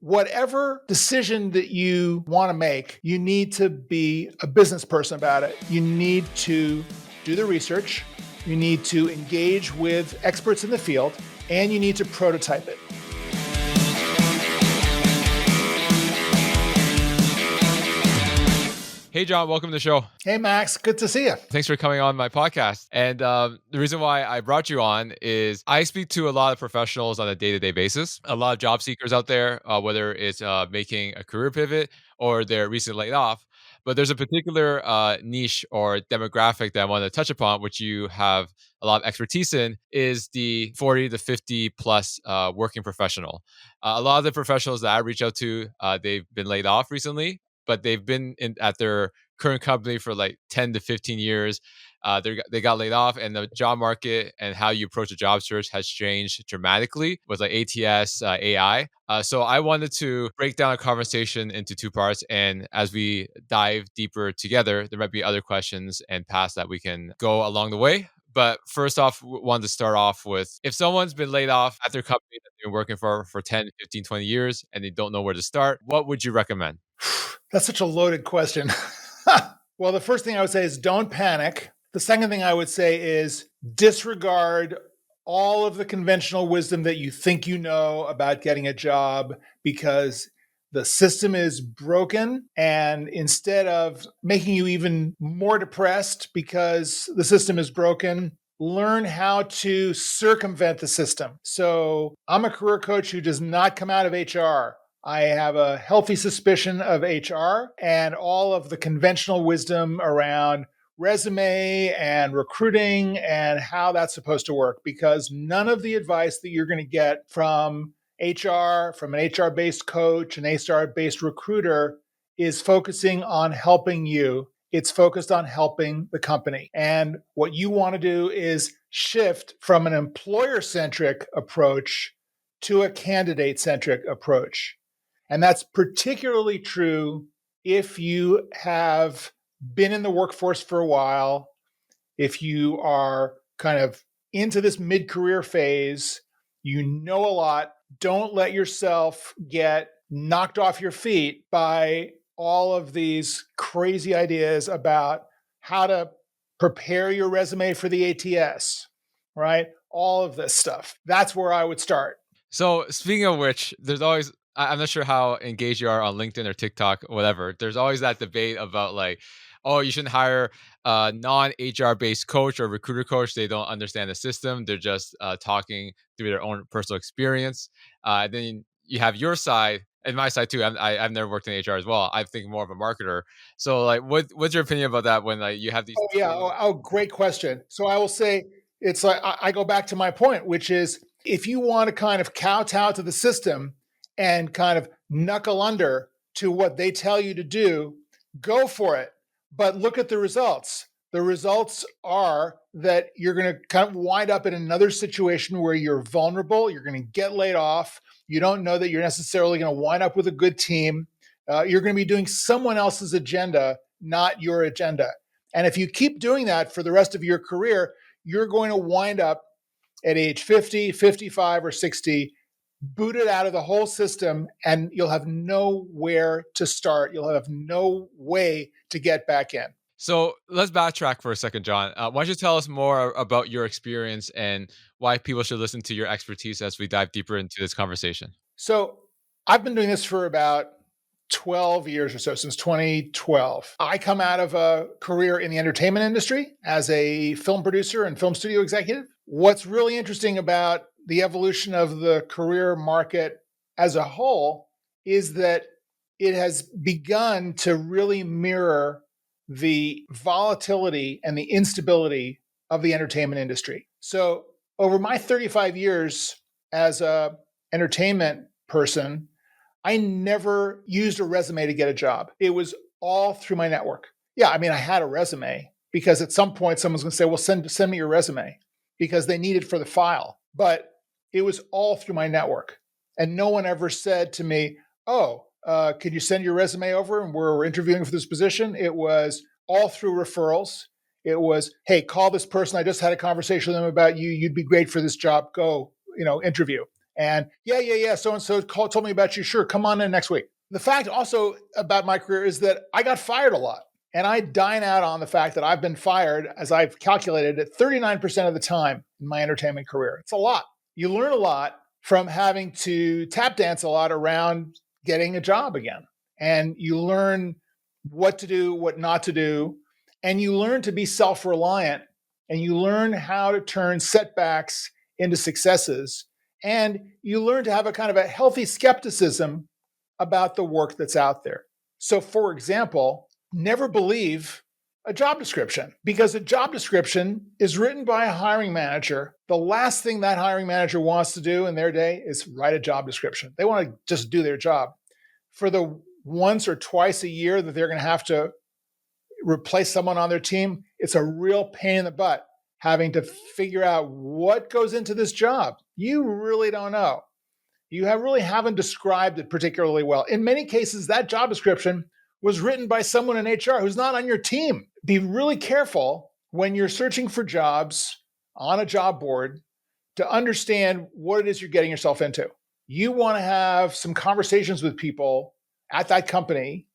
whatever decision that you want to make, you need to be a business person about it. You need to do the research, you need to engage with experts in the field, and you need to prototype it. Hey, John, welcome to the show. Hey, Max, good to see you. Thanks for coming on my podcast. And the reason why I brought you on is I speak to a lot of professionals on a day-to-day basis, a lot of job seekers out there, whether it's making a career pivot or they're recently laid off. But there's a particular niche or demographic that I want to touch upon, which you have a lot of expertise in, is the 40 to 50 plus working professional. A lot of the professionals that I reach out to, they've been laid off recently, but they've been at their current company for like 10 to 15 years. They got laid off, and the job market and how you approach a job search has changed dramatically with like ATS, AI. So I wanted to break down a conversation into two parts. And as we dive deeper together, there might be other questions and paths that we can go along the way. But first off, wanted to start off with, if someone's been laid off at their company that they've been working for 10, 15, 20 years, and they don't know where to start, what would you recommend? That's such a loaded question. Well, the first thing I would say is don't panic. The second thing I would say is disregard all of the conventional wisdom that you think you know about getting a job, because the system is broken. And instead of making you even more depressed because the system is broken, learn how to circumvent the system. So I'm a career coach who does not come out of HR. I have a healthy suspicion of HR and all of the conventional wisdom around resume and recruiting and how that's supposed to work, because none of the advice that you're going to get from HR, from an HR-based coach, an HR-based recruiter, is focusing on helping you. It's focused on helping the company. And what you want to do is shift from an employer-centric approach to a candidate-centric approach. And that's particularly true if you have been in the workforce for a while, if you are kind of into this mid-career phase, you know a lot. Don't let yourself get knocked off your feet by all of these crazy ideas about how to prepare your resume for the ATS, right? All of this stuff. That's where I would start. So speaking of which, there's always, I'm not sure how engaged you are on LinkedIn or TikTok or whatever. There's always that debate about like, oh, you shouldn't hire a non-HR based coach or recruiter coach. They don't understand the system. They're just talking through their own personal experience. Then you have your side and my side too. I've never worked in HR as well. I think more of a marketer. So like, what's your opinion about that when like you have these? Oh yeah. Oh, great question. So I will say, it's like, I go back to my point, which is if you want to kind of kowtow to the system and kind of knuckle under to what they tell you to do, go for it. But look at the results. The results are that you're going to kind of wind up in another situation where you're vulnerable. You're going to get laid off. You don't know that you're necessarily going to wind up with a good team. You're going to be doing someone else's agenda, not your agenda. And if you keep doing that for the rest of your career, you're going to wind up at age 50, 55, or 60, booted out of the whole system, and you'll have nowhere to start. You'll have no way to get back in. So let's backtrack for a second, John. Why don't you tell us more about your experience and why people should listen to your expertise as we dive deeper into this conversation? So I've been doing this for about 12 years or so, since 2012. I come out of a career in the entertainment industry as a film producer and film studio executive. What's really interesting about the evolution of the career market as a whole is that it has begun to really mirror the volatility and the instability of the entertainment industry. So over my 35 years as an entertainment person, I never used a resume to get a job. It was all through my network. Yeah, I mean, I had a resume because at some point someone's going to say, well, send me your resume, because they need it for the file. But it was all through my network. And no one ever said to me, oh, could you send your resume over and we're interviewing for this position? It was all through referrals. It was, hey, call this person. I just had a conversation with them about you. You'd be great for this job. Go, interview. And yeah. So-and-so told me about you. Sure, come on in next week. The fact also about my career is that I got fired a lot. And I dine out on the fact that I've been fired, as I've calculated it, 39% of the time in my entertainment career. It's a lot. You learn a lot from having to tap dance a lot around getting a job again. And you learn what to do, what not to do. And you learn to be self-reliant. And you learn how to turn setbacks into successes. And you learn to have a kind of a healthy skepticism about the work that's out there. So, for example, never believe a job description, because a job description is written by a hiring manager. The last thing that hiring manager wants to do in their day is write a job description. They want to just do their job. For the once or twice a year that they're going to have to replace someone on their team, it's a real pain in the butt having to figure out what goes into this job. You really don't know. You really haven't described it particularly well. In many cases, that job description was written by someone in HR who's not on your team. Be really careful when you're searching for jobs on a job board to understand what it is you're getting yourself into. You want to have some conversations with people at that company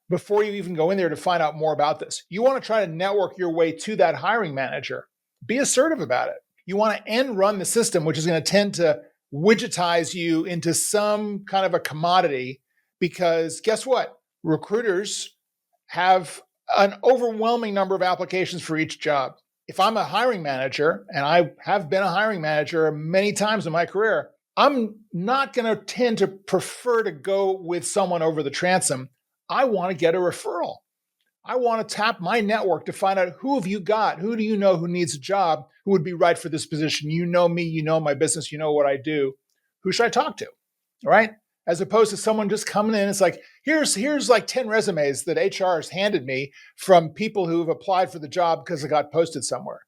before you even go in there to find out more about this. You want to try to network your way to that hiring manager. Be assertive about it. You want to end run the system, which is going to tend to widgetize you into some kind of a commodity, because guess what? Recruiters have an overwhelming number of applications for each job. If I'm a hiring manager, and I have been a hiring manager many times in my career, I'm not going to tend to prefer to go with someone over the transom. I want to get a referral. I want to tap my network to find out, who have you got? Who do you know who needs a job, who would be right for this position? You know me, you know my business, you know what I do. Who should I talk to? All right? As opposed to someone just coming in, it's like, here's like 10 resumes that HR has handed me from people who have applied for the job because it got posted somewhere.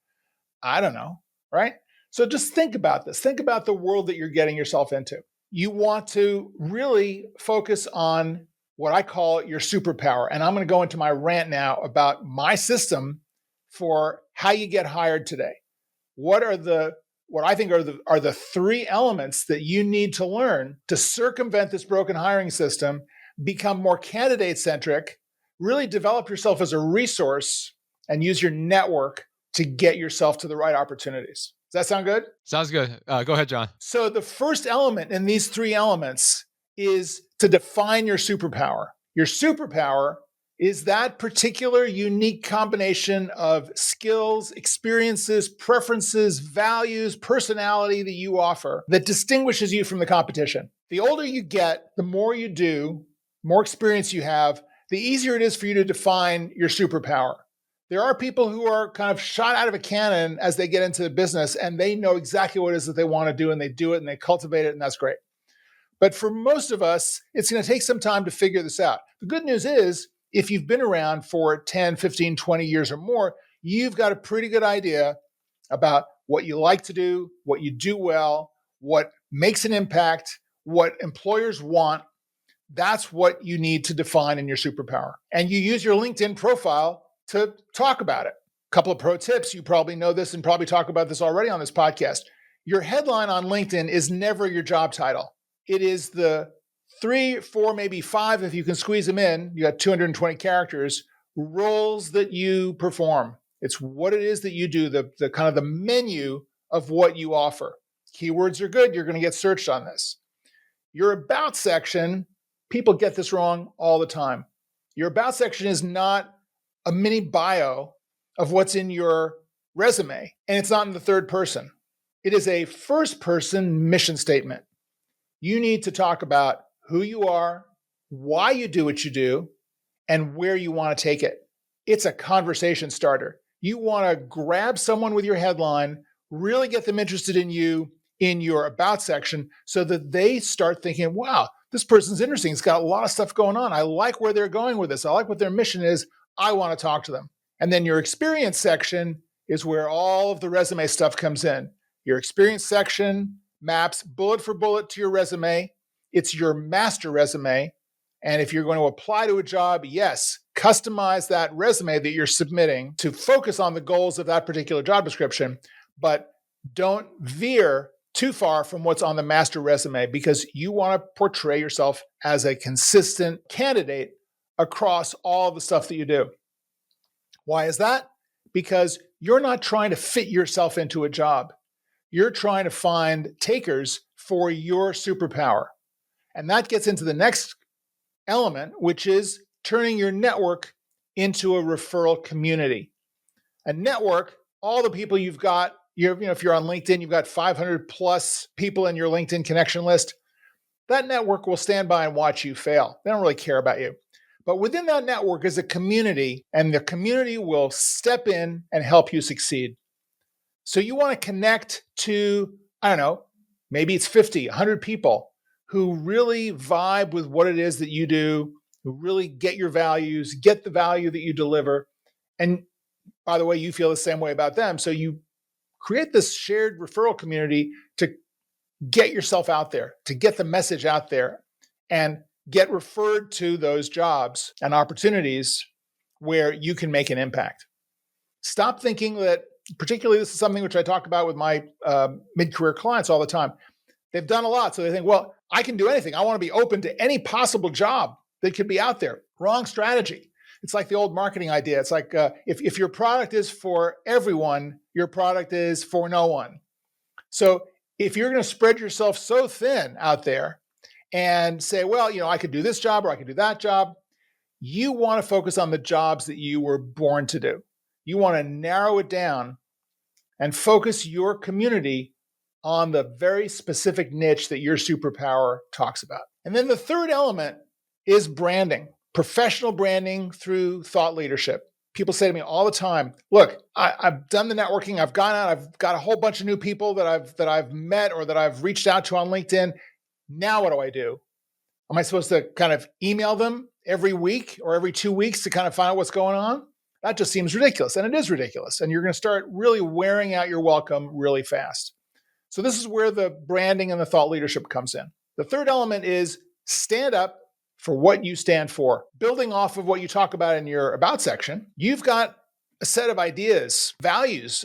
I don't know, right? So just think about this. Think about the world that you're getting yourself into. You want to really focus on what I call your superpower. And I'm going to go into my rant now about my system for how you get hired today. What I think are the three elements that you need to learn to circumvent this broken hiring system, become more candidate centric, really develop yourself as a resource, and use your network to get yourself to the right opportunities. Does that sound good? Sounds good. Go ahead, John. So the first element in these three elements is to define your superpower. Your superpower is that particular unique combination of skills, experiences, preferences, values, personality that you offer that distinguishes you from the competition. The older you get, the more you do, more experience you have, the easier it is for you to define your superpower. There are people who are kind of shot out of a cannon as they get into the business, and they know exactly what it is that they want to do, and they do it and they cultivate it, and that's great. But for most of us, it's going to take some time to figure this out. The good news is, if you've been around for 10, 15, 20 years or more, you've got a pretty good idea about what you like to do, what you do well, what makes an impact, what employers want. That's what you need to define in your superpower. And you use your LinkedIn profile to talk about it. A couple of pro tips. You probably know this and probably talk about this already on this podcast. Your headline on LinkedIn is never your job title. It is the 3, 4, maybe 5, if you can squeeze them in. You got 220 characters, roles that you perform. It's what it is that you do, the kind of the menu of what you offer. Keywords are good. You're going to get searched on this. Your about section, people get this wrong all the time. Your about section is not a mini bio of what's in your resume, and it's not in the third person. It is a first person mission statement. You need to talk about who you are, why you do what you do, and where you want to take it. It's a conversation starter. You want to grab someone with your headline, really get them interested in you in your about section so that they start thinking, wow, this person's interesting. It's got a lot of stuff going on. I like where they're going with this. I like what their mission is. I want to talk to them. And then your experience section is where all of the resume stuff comes in. Your experience section maps bullet for bullet to your resume. It's your master resume. And if you're going to apply to a job, yes, customize that resume that you're submitting to focus on the goals of that particular job description, but don't veer too far from what's on the master resume because you want to portray yourself as a consistent candidate across all the stuff that you do. Why is that? Because you're not trying to fit yourself into a job. You're trying to find takers for your superpower. And that gets into the next element, which is turning your network into a referral community. A network, all the people you've got, if you're on LinkedIn, you've got 500 plus people in your LinkedIn connection list. That network will stand by and watch you fail. They don't really care about you. But within that network is a community, and the community will step in and help you succeed. So you want to connect to, I don't know, maybe it's 50, 100 people who really vibe with what it is that you do, who really get your values, get the value that you deliver. And by the way, you feel the same way about them. So you create this shared referral community to get yourself out there, to get the message out there, and get referred to those jobs and opportunities where you can make an impact. Stop thinking that, particularly this is something which I talk about with my mid-career clients all the time. They've done a lot, so they think, well, I can do anything. I want to be open to any possible job that could be out there. Wrong strategy. It's like the old marketing idea. It's like if your product is for everyone, your product is for no one. So if you're going to spread yourself so thin out there and say, well, I could do this job or I could do that job, you want to focus on the jobs that you were born to do. You want to narrow it down and focus your community on the very specific niche that your superpower talks about. And then the third element is branding, professional branding through thought leadership. People say to me all the time, look, I've done the networking, I've gone out, I've got a whole bunch of new people that I've met or that I've reached out to on LinkedIn. Now what do I do? Am I supposed to kind of email them every week or every 2 weeks to kind of find out what's going on? That just seems ridiculous, and it is ridiculous. And you're going to start really wearing out your welcome really fast. So this is where the branding and the thought leadership comes in. The third element is stand up for what you stand for. Building off of what you talk about in your about section, you've got a set of ideas, values,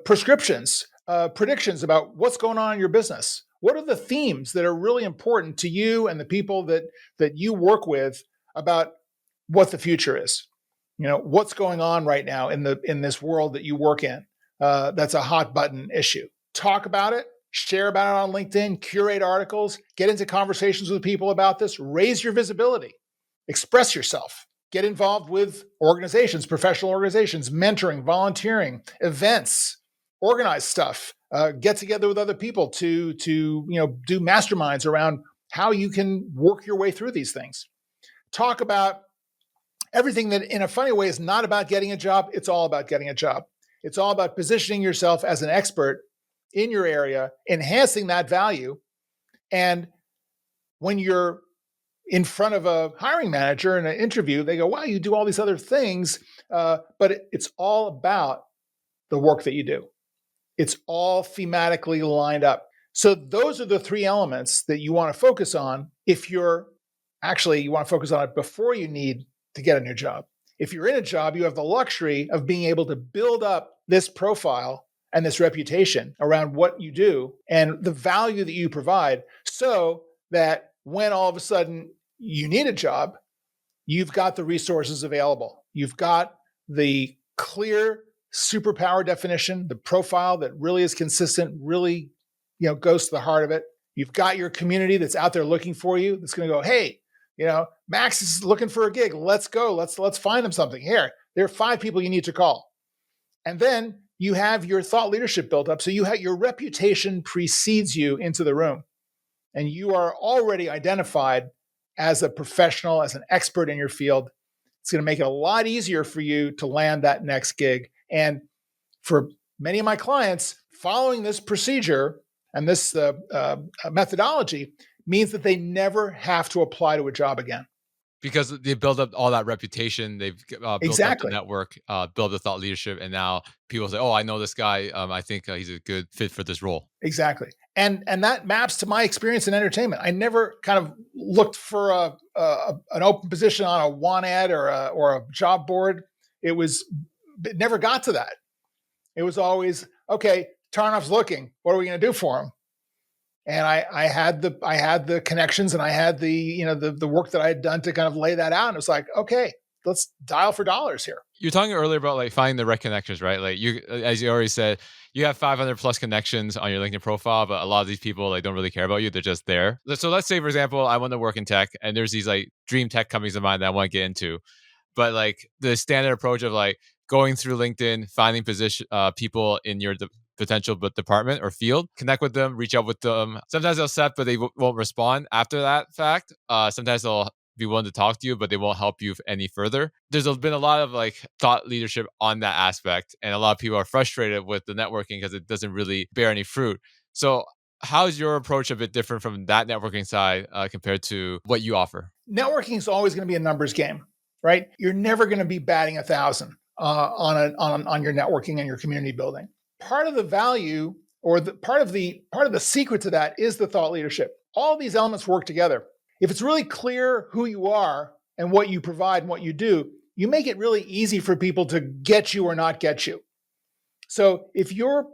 prescriptions, predictions about what's going on in your business. What are the themes that are really important to you and the people that you work with about what the future is? What's going on right now in this world that you work in? That's a hot button issue. Talk about it, share about it on LinkedIn, curate articles, get into conversations with people about this, raise your visibility, express yourself, get involved with organizations, professional organizations, mentoring, volunteering, events, organize stuff, get together with other people to do masterminds around how you can work your way through these things. Talk about everything that in a funny way is not about getting a job. It's all about getting a job. It's all about positioning yourself as an expert in your area, enhancing that value. And when you're in front of a hiring manager in an interview, they go, wow, you do all these other things, but it's all about the work that you do. It's all thematically lined up. So those are the three elements that you want to focus on if you want to focus on it before you need to get a new job. If you're in a job, you have the luxury of being able to build up this profile and this reputation around what you do and the value that you provide so that when all of a sudden you need a job, you've got the resources available. You've got the clear superpower definition, the profile that really is consistent, really goes to the heart of it. You've got your community that's out there looking for you, that's going to go, hey, Max is looking for a gig. Let's go. Let's find them something. Here, there are 5 people you need to call. And then you have your thought leadership built up. So your reputation precedes you into the room. And you are already identified as a professional, as an expert in your field. It's going to make it a lot easier for you to land that next gig. And for many of my clients, following this procedure and this methodology means that they never have to apply to a job again. Because they build up all that reputation, they've built up the network, built the thought leadership, and now people say, "Oh, I know this guy. I think he's a good fit for this role." Exactly, and that maps to my experience in entertainment. I never kind of looked for an open position on a want ad or a job board. It never got to that. It was always, okay, Tarnoff's looking. What are we going to do for him? And I had the connections, and I had the work that I had done to kind of lay that out. And it was like, okay, let's dial for dollars here. You're talking earlier about like finding the right connections, right? Like you, as you already said, you have 500 plus connections on your LinkedIn profile, but a lot of these people like don't really care about you. They're just there. So let's say, for example, I want to work in tech, and there's these like dream tech companies of mine that I want to get into. But like the standard approach of like going through LinkedIn, finding position people in your potential department or field, connect with them, reach out with them. Sometimes they'll accept, but they won't respond after that fact. Sometimes they'll be willing to talk to you, but they won't help you any further. There's been a lot of like thought leadership on that aspect, and a lot of people are frustrated with the networking because it doesn't really bear any fruit. So how's your approach a bit different from that networking side compared to what you offer? Networking is always going to be a numbers game, right? You're never going to be batting 1,000 on your networking and your community building. Part of the value, or the part of the secret to that, is the thought leadership. All these elements work together. If it's really clear who you are and what you provide and what you do, you make it really easy for people to get you or not get you. So if your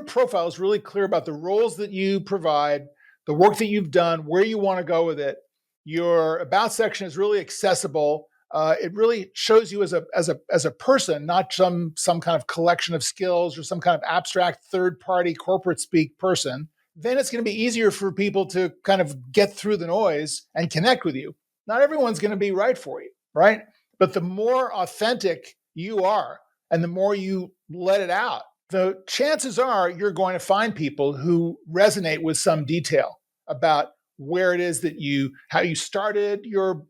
profile is really clear about the roles that you provide, the work that you've done, where you want to go with it, your about section is really accessible. It really shows you as a person, not some kind of collection of skills or some kind of abstract third party corporate speak person. Then it's going to be easier for people to kind of get through the noise and connect with you. Not everyone's going to be right for you, right? But the more authentic you are and the more you let it out, the chances are you're going to find people who resonate with some detail about where it is that how you started your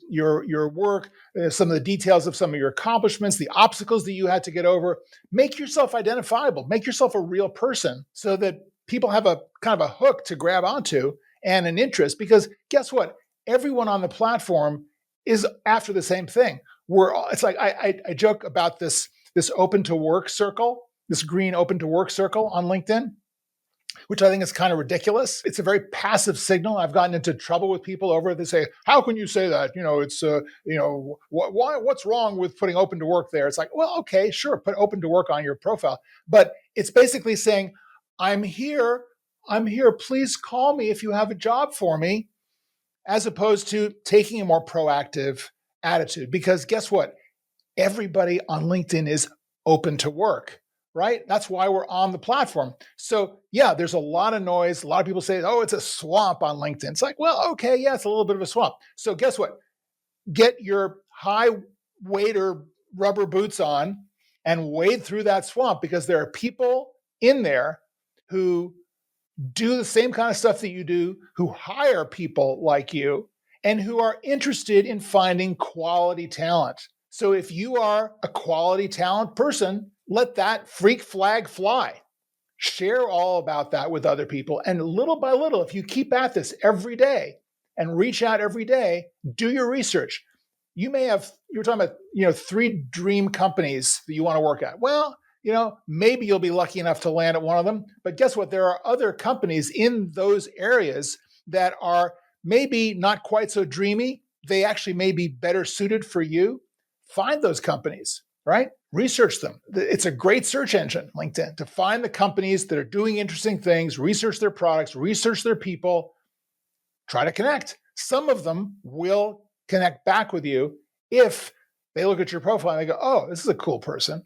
work, some of the details of some of your accomplishments, the obstacles that you had to get over. Make yourself identifiable, make yourself a real person so that people have a kind of a hook to grab onto and an interest, because guess what? Everyone on the platform is after the same thing. It's like I joke about this open to work circle, this green open to work circle on LinkedIn, which I think is kind of ridiculous. It's a very passive signal. I've gotten into trouble with people over it. They say, "How can you say that? It's what's wrong with putting open to work there?" It's like, well, okay, sure, put open to work on your profile, but it's basically saying, "I'm here. I'm here. Please call me if you have a job for me," as opposed to taking a more proactive attitude. Because guess what? Everybody on LinkedIn is open to work, right? That's why we're on the platform. So yeah, there's a lot of noise. A lot of people say, oh, it's a swamp on LinkedIn. It's like, well, okay, yeah, it's a little bit of a swamp. So guess what? Get your high wader rubber boots on and wade through that swamp, because there are people in there who do the same kind of stuff that you do, who hire people like you, and who are interested in finding quality talent. So if you are a quality talent person, let that freak flag fly. Share all about that with other people. And little by little, if you keep at this every day and reach out every day, do your research. You were talking about, 3 dream companies that you want to work at. Well, maybe you'll be lucky enough to land at one of them. But guess what? There are other companies in those areas that are maybe not quite so dreamy. They actually may be better suited for you. Find those companies, right? Research them. It's a great search engine, LinkedIn, to find the companies that are doing interesting things, research their products, research their people, try to connect. Some of them will connect back with you if they look at your profile and they go, oh, this is a cool person.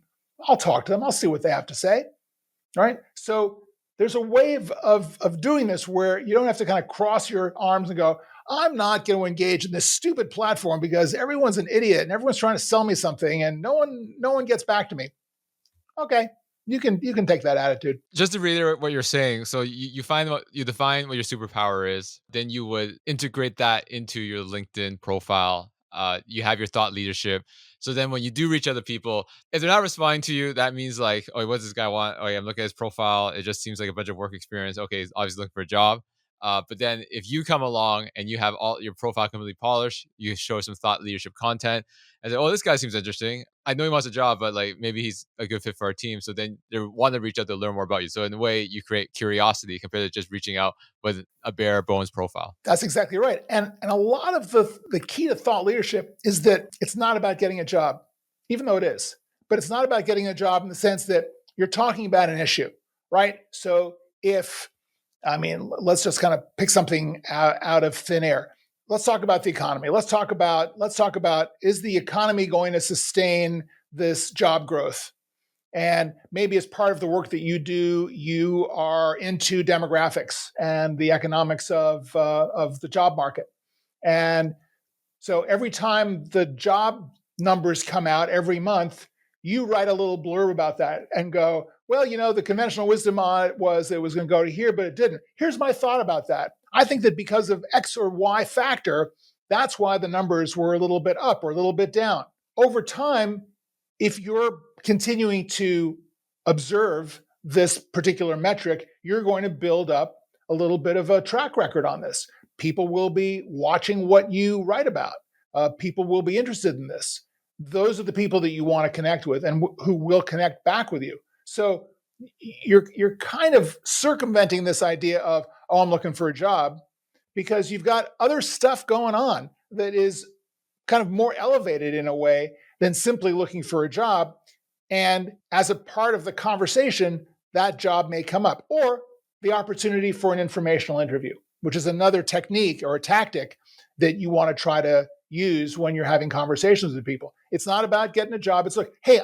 I'll talk to them. I'll see what they have to say. All right. So there's a way of doing this where you don't have to kind of cross your arms and go, I'm not going to engage in this stupid platform because everyone's an idiot and everyone's trying to sell me something and no one gets back to me. Okay. You can take that attitude. Just to reiterate what you're saying, so you define what your superpower is, then you would integrate that into your LinkedIn profile. You have your thought leadership. So then when you do reach other people, if they're not responding to you, that means like, oh, what does this guy want? Oh, yeah, I'm looking at his profile. It just seems like a bunch of work experience. Okay, he's obviously looking for a job. But then if you come along and you have all your profile completely polished, you show some thought leadership content and say, oh, this guy seems interesting. I know he wants a job, but like maybe he's a good fit for our team. So then they want to reach out to learn more about you. So in a way, you create curiosity compared to just reaching out with a bare bones profile. That's exactly right. And a lot of the key to thought leadership is that it's not about getting a job, even though it is. But it's not about getting a job in the sense that you're talking about an issue, right? So if I mean, let's just kind of pick something out of thin air. Let's talk about the economy. Let's talk about is the economy going to sustain this job growth? And maybe as part of the work that you do, you are into demographics and the economics of the job market. And so every time the job numbers come out every month, you write a little blurb about that and go, well, the conventional wisdom on it was it was going to go to here, but it didn't. Here's my thought about that. I think that because of X or Y factor, that's why the numbers were a little bit up or a little bit down. Over time, if you're continuing to observe this particular metric, you're going to build up a little bit of a track record on this. People will be watching what you write about. People will be interested in this. Those are the people that you want to connect with and who will connect back with you. So you're kind of circumventing this idea of, oh, I'm looking for a job, because you've got other stuff going on that is kind of more elevated in a way than simply looking for a job. And as a part of the conversation, that job may come up, or the opportunity for an informational interview, which is another technique or a tactic that you want to try to use when you're having conversations with people. It's not about getting a job. It's like, hey,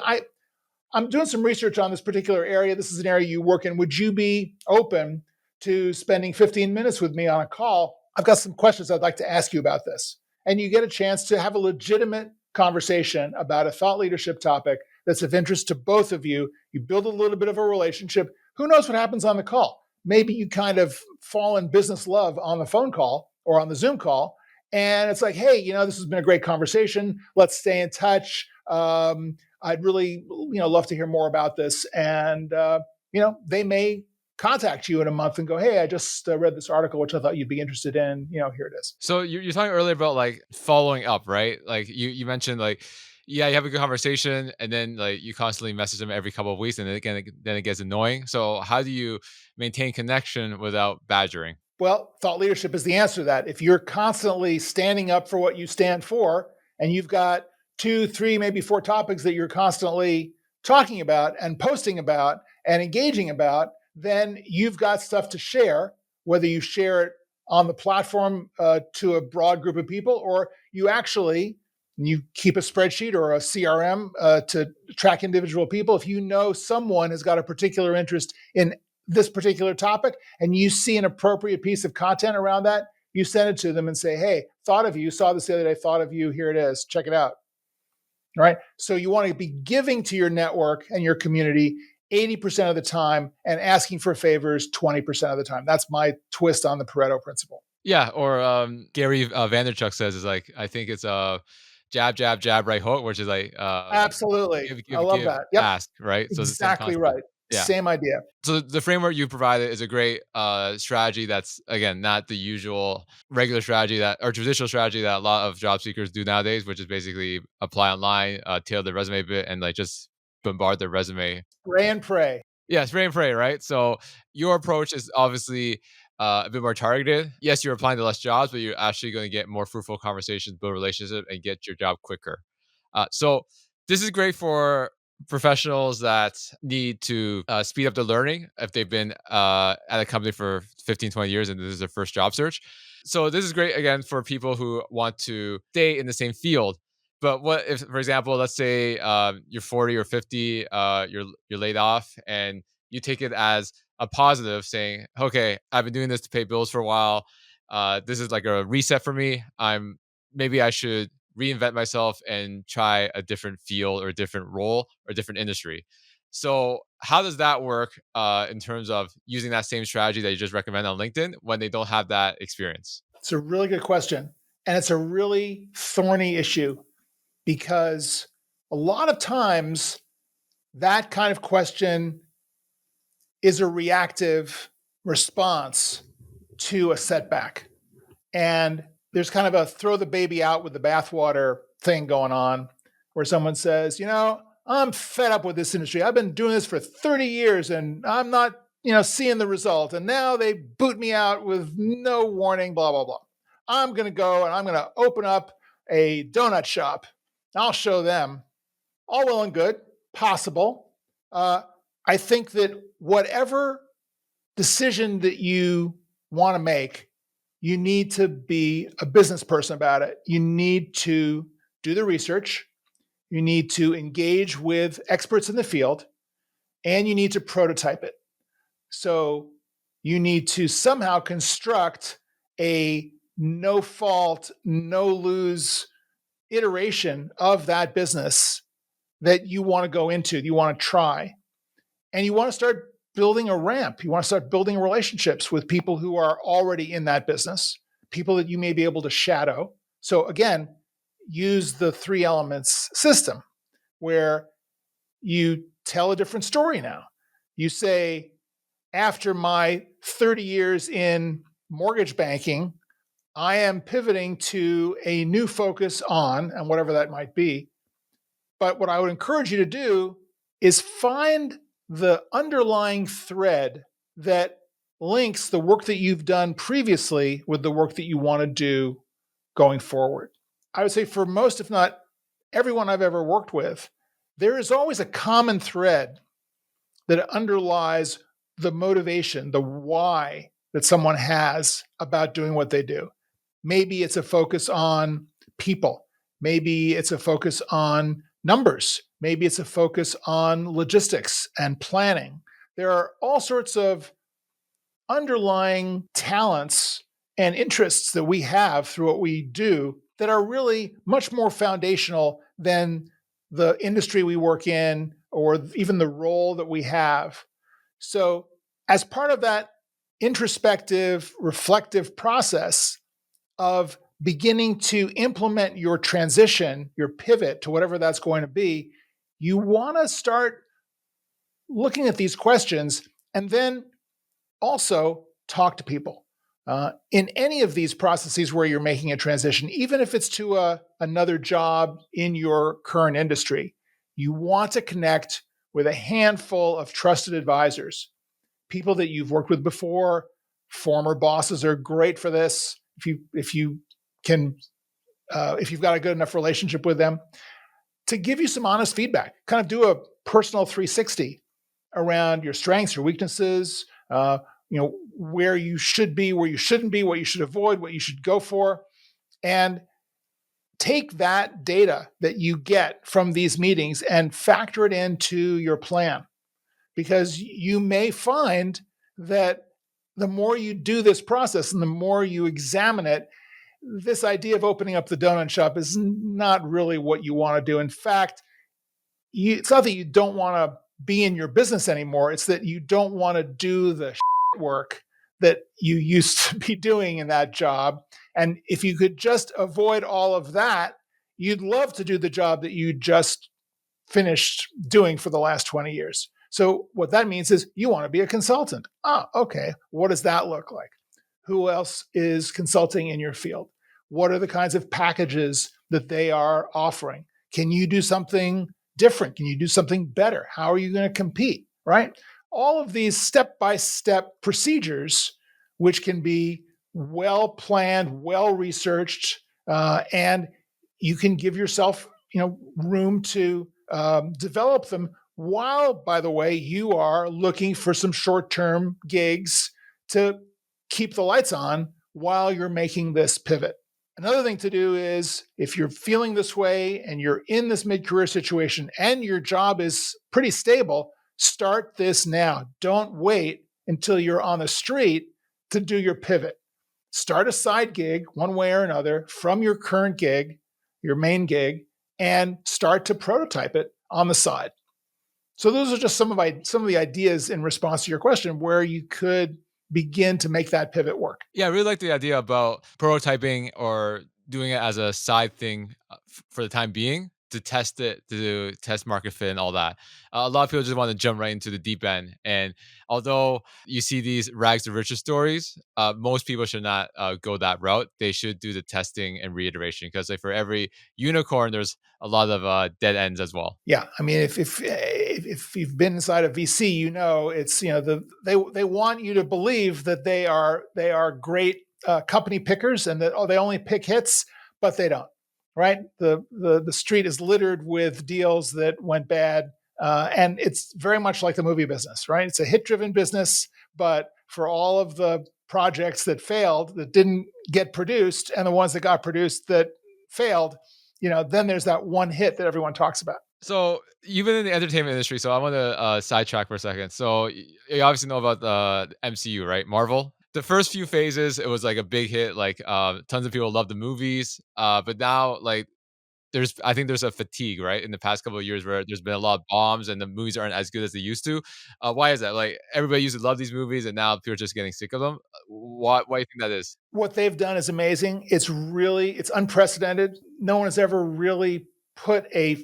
I'm doing some research on this particular area. This is an area you work in. Would you be open to spending 15 minutes with me on a call? I've got some questions I'd like to ask you about this. And you get a chance to have a legitimate conversation about a thought leadership topic that's of interest to both of you. You build a little bit of a relationship. Who knows what happens on the call? Maybe you kind of fall in business love on the phone call or on the Zoom call. And it's like, hey, this has been a great conversation. Let's stay in touch. I'd really, love to hear more about this. And, they may contact you in a month and go, hey, I just read this article, which I thought you'd be interested in. Here it is. So you're talking earlier about like following up, right? Like you mentioned like, yeah, you have a good conversation and then like you constantly message them every couple of weeks and then it gets annoying. So how do you maintain connection without badgering? Well, thought leadership is the answer to that. If you're constantly standing up for what you stand for, and you've got 2, 3, maybe 4 topics that you're constantly talking about and posting about and engaging about, then you've got stuff to share, whether you share it on the platform to a broad group of people, or you keep a spreadsheet or a CRM to track individual people. If you know someone has got a particular interest in this particular topic and you see an appropriate piece of content around that, you send it to them and say, hey, thought of you, saw this the other day, thought of you, here it is, check it out. All right. So you want to be giving to your network and your community 80% of the time and asking for favors 20% of the time. That's my twist on the Pareto principle. Yeah. Or Gary Vaynerchuk says is like, I think it's jab, jab, jab, right hook, which is like Absolutely. I love that. Yep. ask, right? So the same Exactly concept. right. Yeah. Same idea. So the framework you provided is a great strategy that's, again, not the usual regular strategy or traditional strategy that a lot of job seekers do nowadays, which is basically apply online, tailor their resume a bit, and like just bombard their resume. Spray and pray. Yeah, spray and pray, right? So your approach is obviously a bit more targeted. Yes, you're applying to less jobs, but you're actually going to get more fruitful conversations, build relationships, and get your job quicker. So this is great for professionals that need to speed up their learning if they've been at a company for 15, 20 years and this is their first job search. So this is great, again, for people who want to stay in the same field. But what if, for example, let's say you're 40 or 50, you're laid off, and you take it as a positive, saying, "Okay, I've been doing this to pay bills for a while. This is like a reset for me. Maybe I should reinvent myself and try a different field or a different role or a different industry." So how does that work in terms of using that same strategy that you just recommend on LinkedIn when they don't have that experience? It's a really good question. And it's a really thorny issue, because a lot of times that kind of question is a reactive response to a setback. And there's kind of a throw the baby out with the bathwater thing going on, where someone says, I'm fed up with this industry. I've been doing this for 30 years and I'm not, seeing the result. And now they boot me out with no warning, blah, blah, blah. I'm going to go and I'm going to open up a donut shop. I'll show them. All well and good, possible. I think that whatever decision that you want to make, you need to be a business person about it. You need to do the research. You need to engage with experts in the field, and you need to prototype it. So you need to somehow construct a no fault, no lose iteration of that business that you want to go into, you want to try. And you want to start building a ramp. You want to start building relationships with people who are already in that business, people that you may be able to shadow. So again, use the 3 elements system where you tell a different story now. You say, after my 30 years in mortgage banking, I am pivoting to a new focus on, and whatever that might be. But what I would encourage you to do is find the underlying thread that links the work that you've done previously with the work that you want to do going forward. I would say for most, if not everyone I've ever worked with, there is always a common thread that underlies the motivation, the why that someone has about doing what they do. Maybe it's a focus on people. Maybe it's a focus on numbers. Maybe it's a focus on logistics and planning. There are all sorts of underlying talents and interests that we have through what we do that are really much more foundational than the industry we work in or even the role that we have. So, as part of that introspective, reflective process of beginning to implement your transition, your pivot to whatever that's going to be, you want to start looking at these questions and then also talk to people. In any of these processes where you're making a transition, even if it's to another job in your current industry, you want to connect with a handful of trusted advisors, people that you've worked with before. Former bosses are great for this. If you've got a good enough relationship with them, to give you some honest feedback, kind of do a personal 360 around your strengths, your weaknesses, where you should be, where you shouldn't be, what you should avoid, what you should go for, and take that data that you get from these meetings and factor it into your plan. Because you may find that the more you do this process and the more you examine it, this idea of opening up the donut shop is not really what you want to do. In fact, it's not that you don't want to be in your business anymore. It's that you don't want to do the work that you used to be doing in that job. And if you could just avoid all of that, you'd love to do the job that you just finished doing for the last 20 years. So what that means is you want to be a consultant. Okay. What does that look like? Who else is consulting in your field? What are the kinds of packages that they are offering? Can you do something different? Can you do something better? How are you going to compete? Right? All of these step-by-step procedures, which can be well planned, well researched, and you can give yourself, room to develop them while, by the way, you are looking for some short-term gigs to keep the lights on while you're making this pivot. Another thing to do is, if you're feeling this way and you're in this mid-career situation and your job is pretty stable, start this now. Don't wait until you're on the street to do your pivot. Start a side gig one way or another from your current gig, your main gig, and start to prototype it on the side. So those are just some of the ideas in response to your question where you could begin to make that pivot work. Yeah, I really like the idea about prototyping or doing it as a side thing for the time being to test it, to test market fit and all that. A lot of people just want to jump right into the deep end. And although you see these rags to riches stories, most people should not go that route. They should do the testing and reiteration because like for every unicorn, there's a lot of dead ends as well. Yeah, I mean, if you've been inside of VC, it's they want you to believe that they are great company pickers and that they only pick hits, but they don't. Right? The street is littered with deals that went bad, and it's very much like the movie business. Right? It's a hit-driven business, but for all of the projects that failed, that didn't get produced, and the ones that got produced that failed, then there's that one hit that everyone talks about. So you've been in the entertainment industry, so I want to sidetrack for a second. So you obviously know about the MCU, right? Marvel. The first few phases, it was like a big hit. Like tons of people love the movies. But now, like, I think there's a fatigue, right? In the past couple of years, where there's been a lot of bombs and the movies aren't as good as they used to. Why is that? Like everybody used to love these movies, and now people are just getting sick of them. Why do you think that is? What they've done is amazing. It's unprecedented. No one has ever really put a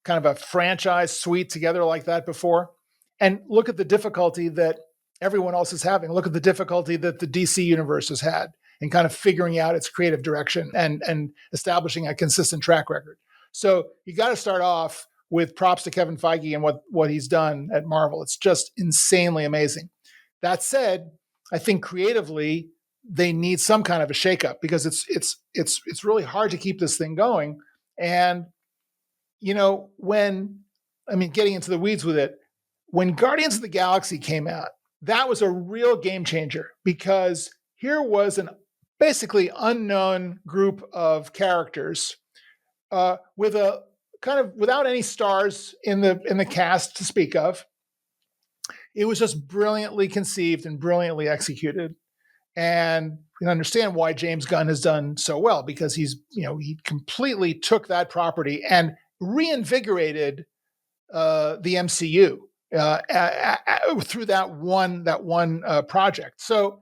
kind of a franchise suite together like that before. And look at the difficulty that everyone else is having. Look at the difficulty that the DC universe has had in kind of figuring out its creative direction and establishing a consistent track record. So you got to start off with props to Kevin Feige and what he's done at Marvel. It's just insanely amazing. That said, I think creatively they need some kind of a shakeup, because it's really hard to keep this thing going. And getting into the weeds with it, when Guardians of the Galaxy came out, that was a real game changer, because here was an basically unknown group of characters with a kind of without any stars in the cast to speak of. It was just brilliantly conceived and brilliantly executed. And you can understand why James Gunn has done so well, because he completely took that property and reinvigorated the MCU through that one project. So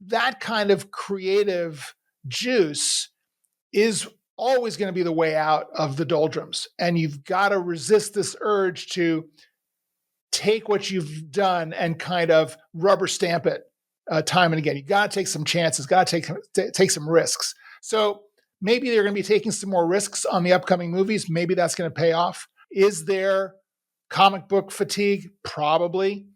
that kind of creative juice is always going to be the way out of the doldrums, and you've got to resist this urge to take what you've done and kind of rubber stamp it time and again. You got to take some chances, got to take some risks. So maybe they're going to be taking some more risks on the upcoming movies. Maybe that's going to pay off. Is there comic book fatigue? Probably.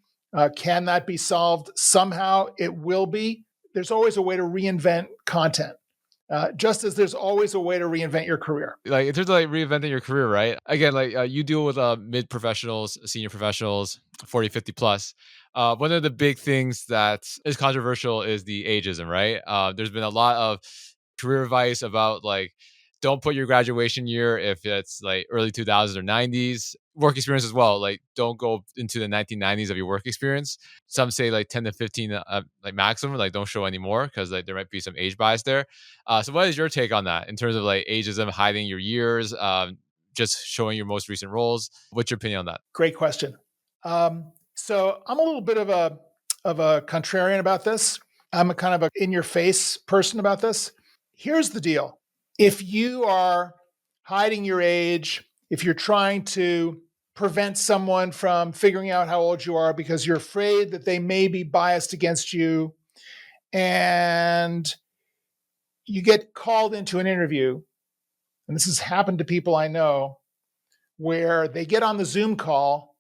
Can that be solved? Somehow it will be. There's always a way to reinvent content. Just as there's always a way to reinvent your career. Like in terms of like reinventing your career, right? Again, like you deal with mid professionals, senior professionals, 40, 50 plus. One of the big things that is controversial is the ageism, right? There's been a lot of career advice about like, don't put your graduation year if it's like early 2000s or 90s. Work experience as well. Like, don't go into the 1990s of your work experience. Some say like 10 to 15, like maximum. Like, don't show anymore because like there might be some age bias there. So, what is your take on that in terms of like ageism, hiding your years, just showing your most recent roles? What's your opinion on that? Great question. So, I'm a little bit of a contrarian about this. I'm a kind of a in-your-face person about this. Here's the deal. If you are hiding your age, if you're trying to prevent someone from figuring out how old you are because you're afraid that they may be biased against you, and you get called into an interview, and this has happened to people I know, where they get on the Zoom call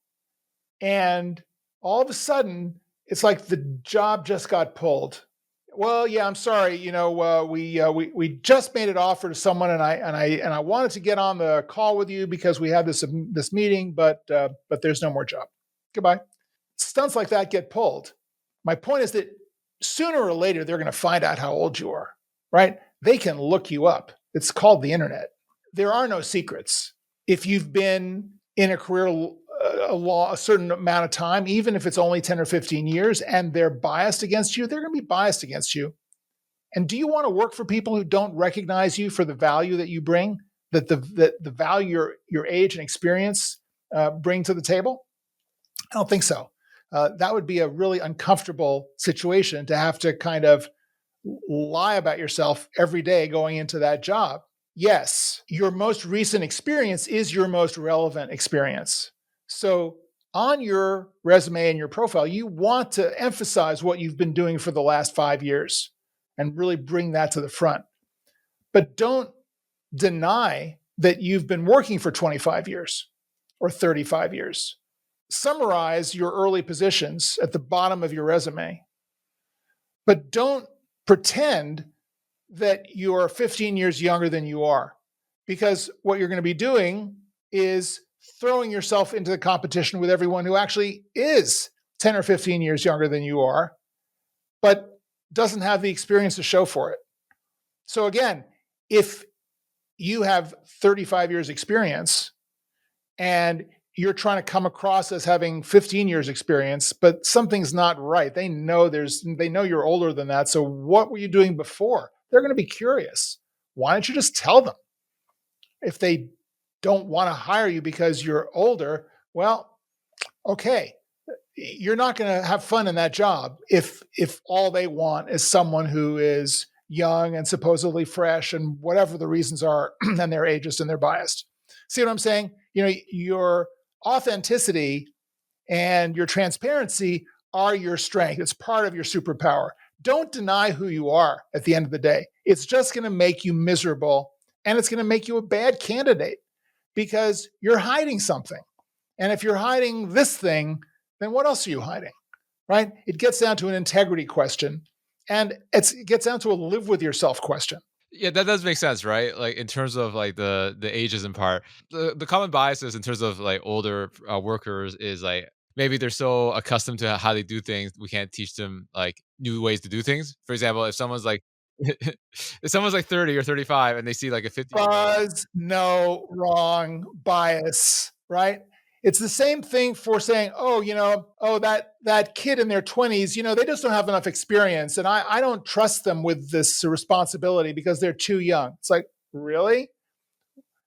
and all of a sudden it's like the job just got pulled. Well, yeah, I'm sorry. We just made an offer to someone, and I wanted to get on the call with you because we had this meeting, but there's no more job. Goodbye. Stunts like that get pulled. My point is that sooner or later they're going to find out how old you are, right? They can look you up. It's called the internet. There are no secrets. If you've been in a career a certain amount of time, even if it's only 10 or 15 years, and they're biased against you, they're going to be biased against you. And do you want to work for people who don't recognize you for the value that you bring, that the value your age and experience bring to the table? I don't think so. That would be a really uncomfortable situation to have to kind of lie about yourself every day going into that job. Yes, your most recent experience is your most relevant experience. So on your resume and your profile, you want to emphasize what you've been doing for the last 5 years and really bring that to the front. But don't deny that you've been working for 25 years or 35 years. Summarize your early positions at the bottom of your resume, but don't pretend that you're 15 years younger than you are, because what you're going to be doing is throwing yourself into the competition with everyone who actually is 10 or 15 years younger than you are. but doesn't have the experience to show for it. So again, if you have 35 years experience and you're trying to come across as having 15 years experience, but something's not right. They know you're older than that. So what were you doing before? They're going to be curious. Why don't you just tell them? If they don't want to hire you because you're older, well, okay, you're not going to have fun in that job if all they want is someone who is young and supposedly fresh and whatever the reasons are and they're ageist and they're biased. See what I'm saying? Your authenticity and your transparency are your strength. It's part of your superpower. Don't deny who you are at the end of the day. It's just going to make you miserable and it's going to make you a bad candidate because you're hiding something. And if you're hiding this thing, then what else are you hiding? Right? It gets down to an integrity question and it gets down to a live with yourself question. Yeah, that does make sense, right? Like in terms of like the ageism part, the common biases in terms of like older workers is like maybe they're so accustomed to how they do things, we can't teach them like new ways to do things. For example, if someone's like if someone's like 30 or 35 and they see like a 50-year-old. Buzz, no, wrong, bias, right? It's the same thing for saying, oh, that kid in their 20s, they just don't have enough experience. And I don't trust them with this responsibility because they're too young. It's like, really?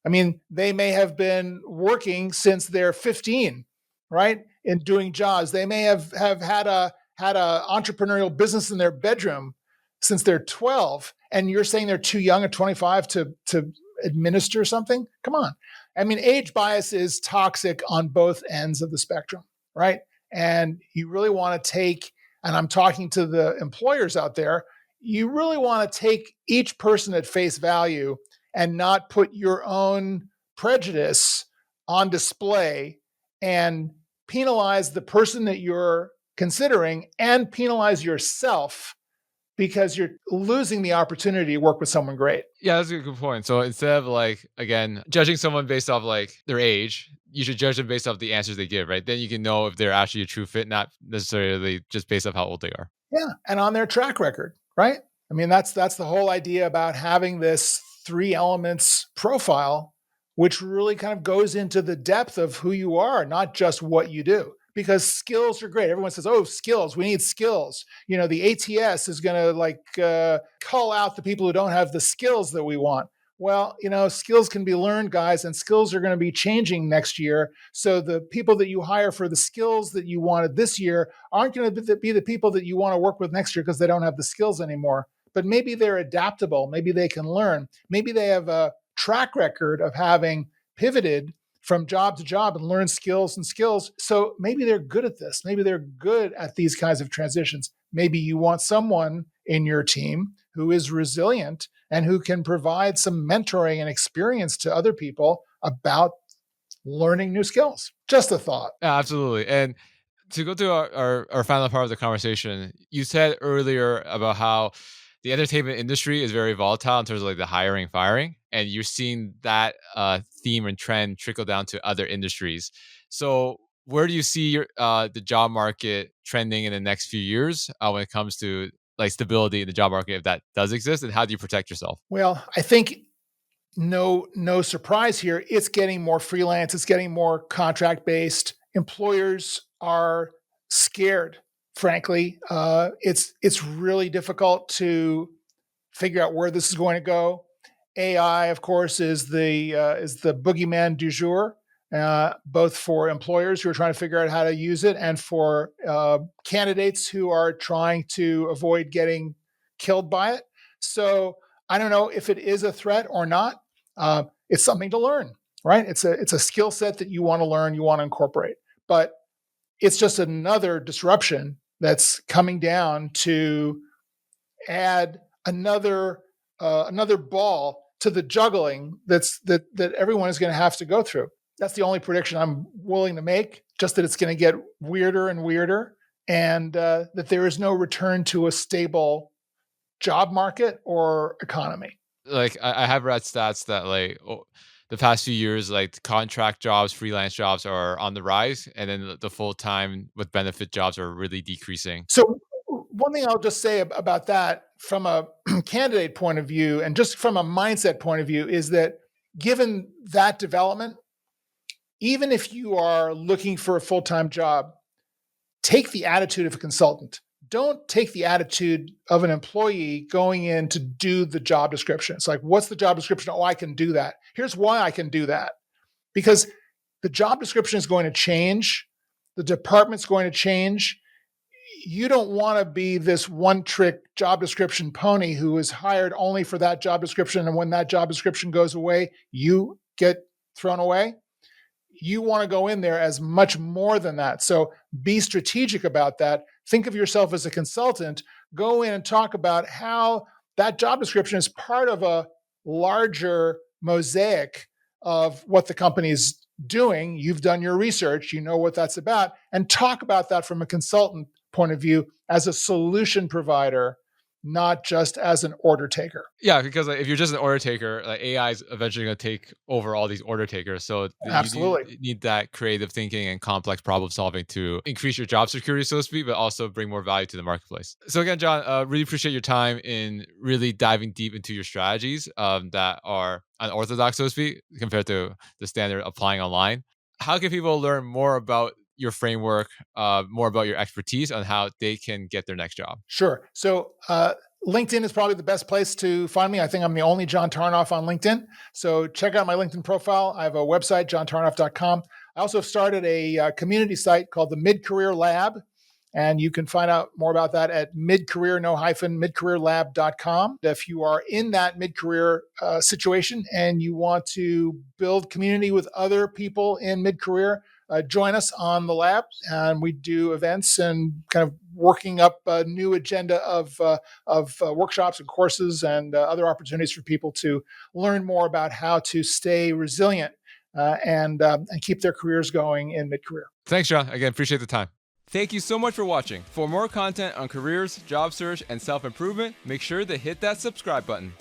I mean, they may have been working since they're 15, right? In doing jobs. They may have had a entrepreneurial business in their bedroom since they're 12. And you're saying they're too young at 25 to administer something? Come on. I mean, age bias is toxic on both ends of the spectrum, right? And you really want to take, and I'm talking to the employers out there, you really want to take each person at face value and not put your own prejudice on display and penalize the person that you're considering and penalize yourself because you're losing the opportunity to work with someone great. Yeah, that's a good point. So instead of like again judging someone based off like their age, you should judge them based off the answers they give, right? Then you can know if they're actually a true fit, not necessarily just based off how old they are. Yeah, and on their track record, right? I mean, that's the whole idea about having this three elements profile, which really kind of goes into the depth of who you are, not just what you do. Because skills are great. Everyone says, "Oh, skills. We need skills." The ATS is going to call out the people who don't have the skills that we want. Well, skills can be learned, guys, and skills are going to be changing next year. So the people that you hire for the skills that you wanted this year aren't going to be the people that you want to work with next year because they don't have the skills anymore. But maybe they're adaptable. Maybe they can learn. Maybe they have a track record of having pivoted from job to job and learn skills and skills. So maybe they're good at this. Maybe they're good at these kinds of transitions. Maybe you want someone in your team who is resilient and who can provide some mentoring and experience to other people about learning new skills. Just a thought. Yeah, absolutely. And to go to our final part of the conversation, you said earlier about how the entertainment industry is very volatile in terms of like the hiring, firing, and you're seeing that theme and trend trickle down to other industries. So, where do you see the job market trending in the next few years when it comes to like stability in the job market, if that does exist, and how do you protect yourself? Well, I think no surprise here. It's getting more freelance. It's getting more contract based. Employers are scared. Frankly, it's really difficult to figure out where this is going to go. AI, of course, is the boogeyman du jour, both for employers who are trying to figure out how to use it and for candidates who are trying to avoid getting killed by it. So I don't know if it is a threat or not. It's something to learn, right? It's a skill set that you want to learn, you want to incorporate, but it's just another disruption that's coming down to add another ball to the juggling that everyone is going to have to go through. That's the only prediction I'm willing to make. Just that it's going to get weirder and weirder, and that there is no return to a stable job market or economy. Like I have read stats that like the past few years, like contract jobs, freelance jobs are on the rise, and then the full time with benefit jobs are really decreasing. So one thing I'll just say about that from a candidate point of view and just from a mindset point of view is that given that development, even if you are looking for a full-time job, take the attitude of a consultant. Don't take the attitude of an employee going in to do the job description. It's like, what's the job description? Oh, I can do that. Here's why I can do that. Because the job description is going to change. The department's going to change. You don't want to be this one-trick job description pony who is hired only for that job description. And when that job description goes away, you get thrown away. You want to go in there as much more than that. So be strategic about that. Think of yourself as a consultant. Go in and talk about how that job description is part of a larger mosaic of what the company's doing. You've done your research, you know what that's about, and talk about that from a consultant point of view as a solution provider, not just as an order taker. Yeah, because like, if you're just an order taker, like AI is eventually going to take over all these order takers. So Absolutely. you need that creative thinking and complex problem solving to increase your job security, so to speak, but also bring more value to the marketplace. So again, John, really appreciate your time in really diving deep into your strategies that are unorthodox, so to speak, compared to the standard applying online. How can people learn more about your framework, more about your expertise on how they can get their next job? Sure. So LinkedIn is probably the best place to find me. I think I'm the only John Tarnoff on LinkedIn. So check out my LinkedIn profile. I have a website, johntarnoff.com. I also started a community site called the Mid-Career Lab. And you can find out more about that at midcareerlab.com. If you are in that mid-career situation and you want to build community with other people in mid-career, join us on the lab. And we do events and kind of working up a new agenda of workshops and courses and other opportunities for people to learn more about how to stay resilient and keep their careers going in mid-career. Thanks, John. Again, appreciate the time. Thank you so much for watching. For more content on careers, job search, and self-improvement, make sure to hit that subscribe button.